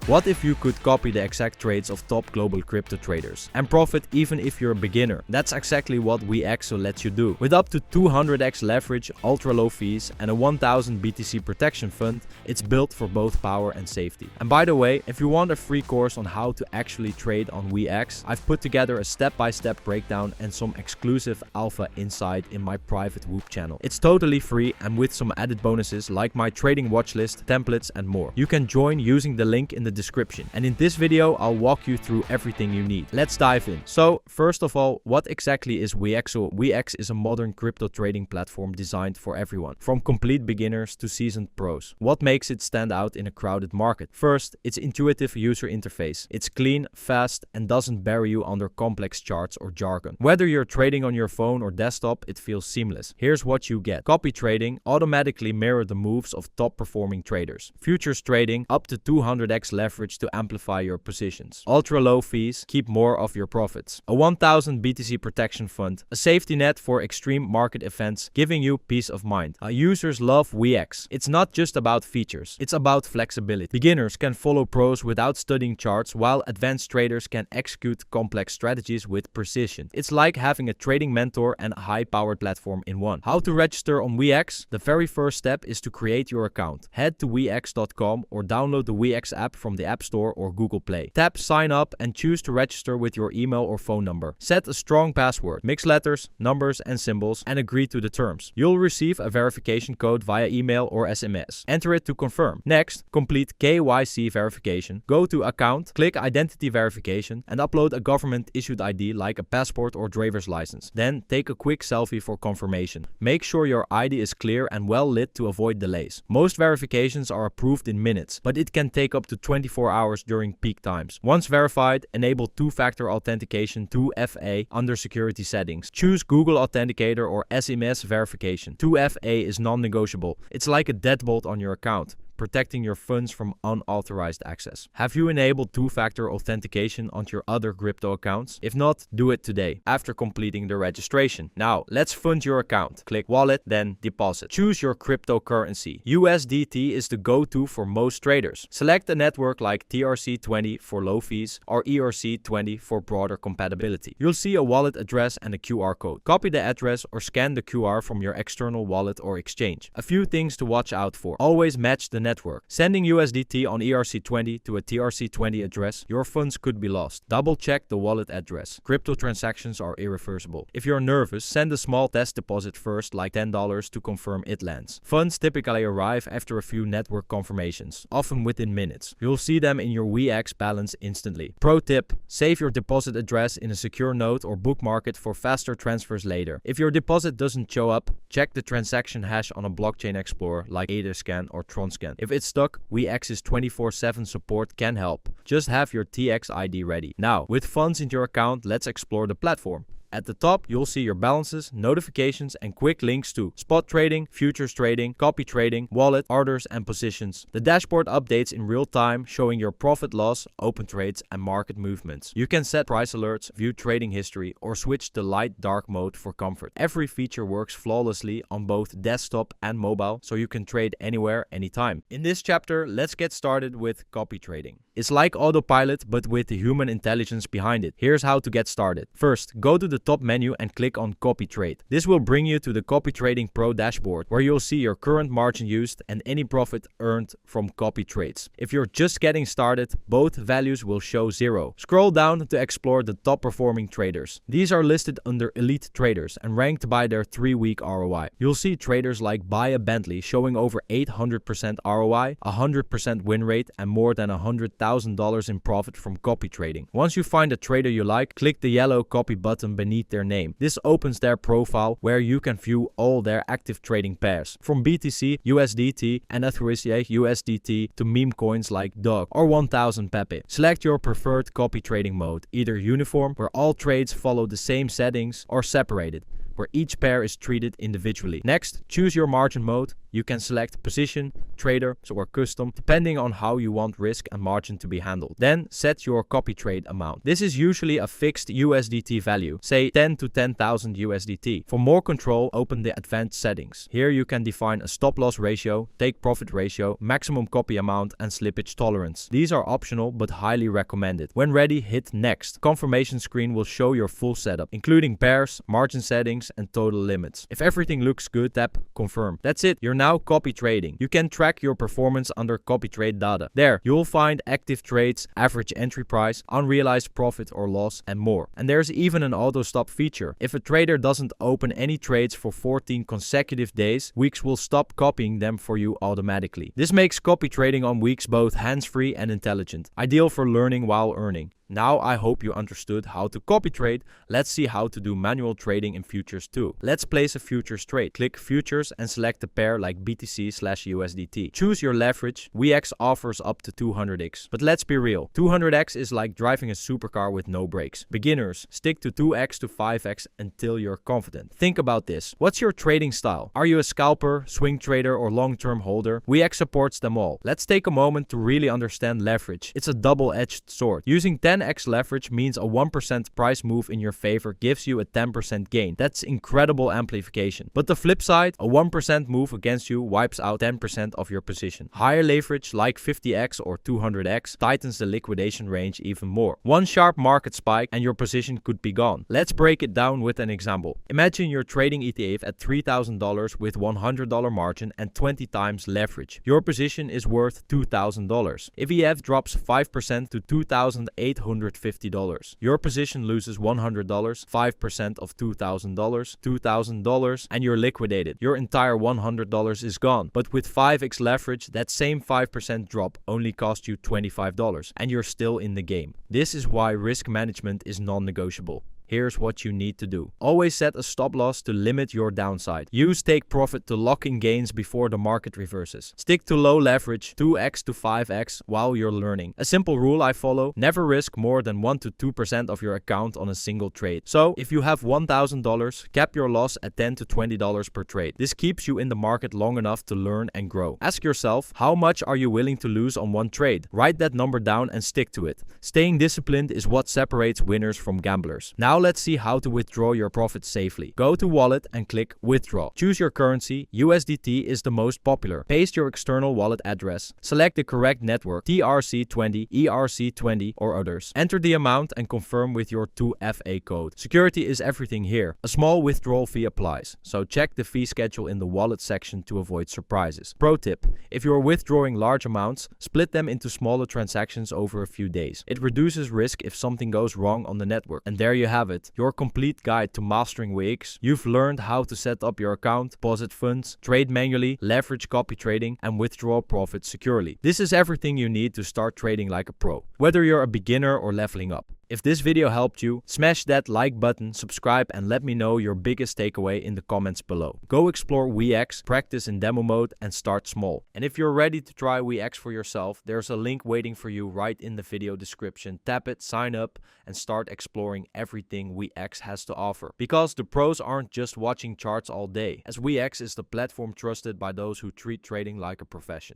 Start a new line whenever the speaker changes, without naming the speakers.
What if you could copy the exact trades of top global crypto traders and profit even if you're a beginner? That's exactly what Weex lets you do. With up to 200x leverage, ultra low fees, and a 1000 BTC protection fund, it's built for both power and safety. And by the way, if you want a free course on how to actually trade on Weex, I've put together a step-by-step breakdown and some exclusive alpha insight in my private Whoop channel. It's totally free and with some added bonuses like my trading watchlist, templates, and more. You can join using the link in the description. And in this video, I'll walk you through everything you need. Let's dive in. So, first of all, what exactly is Weex? Weex is a modern crypto trading platform designed for everyone, from complete beginners to seasoned pros. What makes it stand out in a crowded market? First, its intuitive user interface. It's clean, fast, and doesn't bury you under complex charts or jargon. Whether you're trading on your phone or desktop, it feels seamless. Here's what you get. Copy trading, automatically mirror the moves of top performing traders. Futures trading, up to 200x leverage to amplify your positions. Ultra low fees, keep more of your profits. A 1000 BTC protection fund, a safety net for extreme market events, giving you peace of mind. Users love Weex. It's not just about features, it's about flexibility. Beginners can follow pros without studying charts, while advanced traders can execute complex strategies with precision. It's like having a trading mentor and a high-powered platform in one. How to register on Weex? The very first step is to create your account. Head to weex.com or download the Weex app from the App Store or Google Play. Tap sign up and choose to register with your email or phone number. Set a strong password, mix letters, numbers, and symbols, and agree to the terms. You'll receive a verification code via email or SMS. Enter it to confirm. Next, complete KYC verification. Go to account, click identity verification, and upload a government-issued ID like a passport or driver's license. Then take a quick selfie for confirmation. Make sure your ID is clear and well lit to avoid delays. Most verifications are approved in minutes, but it can take up to 24 hours during peak times. Once verified, enable two-factor authentication 2FA under security settings. Choose Google Authenticator or SMS verification. 2FA is non-negotiable. It's like a deadbolt on your account, protecting your funds from unauthorized access. Have you enabled two-factor authentication on your other crypto accounts? If not, do it today after completing the registration. Now, let's fund your account. Click Wallet, then Deposit. Choose your cryptocurrency. USDT is the go-to for most traders. Select a network like TRC20 for low fees or ERC20 for broader compatibility. You'll see a wallet address and a QR code. Copy the address or scan the QR from your external wallet or exchange. A few things to watch out for. Always match the network. Sending USDT on ERC20 to a TRC20 address, your funds could be lost. Double check the wallet address. Crypto transactions are irreversible. If you're nervous, send a small test deposit first, like $10 to confirm it lands. Funds typically arrive after a few network confirmations, often within minutes. You'll see them in your Weex balance instantly. Pro tip, save your deposit address in a secure note or bookmark it for faster transfers later. If your deposit doesn't show up, check the transaction hash on a blockchain explorer like Etherscan or Tronscan. If it's stuck, Weex's 24/7 support can help. Just have your TX ID ready. Now, with funds in your account, let's explore the platform. At the top, you'll see your balances, notifications, and quick links to spot trading, futures trading, copy trading, wallet, orders, and positions. The dashboard updates in real time, showing your profit loss, open trades, and market movements. You can set price alerts, view trading history, or switch to light dark mode for comfort. Every feature works flawlessly on both desktop and mobile, so you can trade anywhere, anytime. In this chapter, let's get started with copy trading. It's like autopilot, but with the human intelligence behind it. Here's how to get started. First, go to the top menu and click on Copy Trade. This will bring you to the Copy Trading Pro dashboard, where you'll see your current margin used and any profit earned from copy trades. If you're just getting started, both values will show 0. Scroll down to explore the top performing traders. These are listed under elite traders and ranked by their 3-week ROI. You'll see traders like Buy a Bentley showing over 800% ROI, 100% win rate, and more than $100,000 in profit from copy trading. Once you find a trader you like, click the yellow copy button beneath their name. This opens their profile where you can view all their active trading pairs, from BTC, USDT, and Ethereum USDT to meme coins like Dog or 1000 Pepe. Select your preferred copy trading mode, either uniform, where all trades follow the same settings, or separated, where each pair is treated individually. Next, choose your margin mode. You can select position, trader, or custom, depending on how you want risk and margin to be handled. Then set your copy trade amount. This is usually a fixed USDT value, say 10 to 10,000 USDT. For more control, open the advanced settings. Here you can define a stop loss ratio, take profit ratio, maximum copy amount, and slippage tolerance. These are optional but highly recommended. When ready, hit next. Confirmation screen will show your full setup, including pairs, margin settings, and total limits. If everything looks good, tap confirm. That's it, you're now copy trading. You can track your performance under copy trade data. There, you'll find active trades, average entry price, unrealized profit or loss, and more. And there's even an auto stop feature. If a trader doesn't open any trades for 14 consecutive days, Weex will stop copying them for you automatically. This makes copy trading on Weex both hands-free and intelligent, ideal for learning while earning. Now I hope you understood how to copy trade. Let's see how to do manual trading in futures too. Let's place a futures trade. Click futures and select a pair like BTC/USDT. Choose your leverage. Weex offers up to 200x. But let's be real, 200x is like driving a supercar with no brakes. Beginners, stick to 2x to 5x until you're confident. Think about this. What's your trading style? Are you a scalper, swing trader, or long-term holder? Weex supports them all. Let's take a moment to really understand leverage. It's a double-edged sword. Using 10x leverage means a 1% price move in your favor gives you a 10% gain. That's incredible amplification. But the flip side, a 1% move against you wipes out 10% of your position. Higher leverage like 50x or 200x tightens the liquidation range even more. One sharp market spike and your position could be gone. Let's break it down with an example. Imagine you're trading ETF at $3,000 with $100 margin and 20 times leverage. Your position is worth $2,000. If ETF drops 5% to $2,850, your position loses $100, 5% of $2,000, $2,000, and you're liquidated. Your entire $100 is gone. But with 5x leverage, that same 5% drop only cost you $25, and you're still in the game. This is why risk management is non-negotiable. Here's what you need to do. Always set a stop loss to limit your downside. Use take profit to lock in gains before the market reverses. Stick to low leverage, 2x to 5x while you're learning. A simple rule I follow, never risk more than 1 to 2% of your account on a single trade. So if you have $1,000, cap your loss at $10 to $20 per trade. This keeps you in the market long enough to learn and grow. Ask yourself, how much are you willing to lose on one trade? Write that number down and stick to it. Staying disciplined is what separates winners from gamblers. Now let's see how to withdraw your profits safely. Go to Wallet and click Withdraw. Choose your currency. USDT is the most popular. Paste your external wallet address. Select the correct network, TRC20, ERC20, or others. Enter the amount and confirm with your 2FA code. Security is everything here. A small withdrawal fee applies, so check the fee schedule in the wallet section to avoid surprises. Pro tip: if you are withdrawing large amounts, split them into smaller transactions over a few days. It reduces risk if something goes wrong on the network. And there you have it, your complete guide to mastering Weex. You've learned how to set up your account, deposit funds, trade manually, leverage copy trading, and withdraw profits securely. This is everything you need to start trading like a pro, whether you're a beginner or leveling up. If this video helped you, smash that like button, subscribe, and let me know your biggest takeaway in the comments below. Go explore Weex, practice in demo mode, and start small. And if you're ready to try Weex for yourself, there's a link waiting for you right in the video description. Tap it, sign up, and start exploring everything Weex has to offer. Because the pros aren't just watching charts all day, as Weex is the platform trusted by those who treat trading like a profession.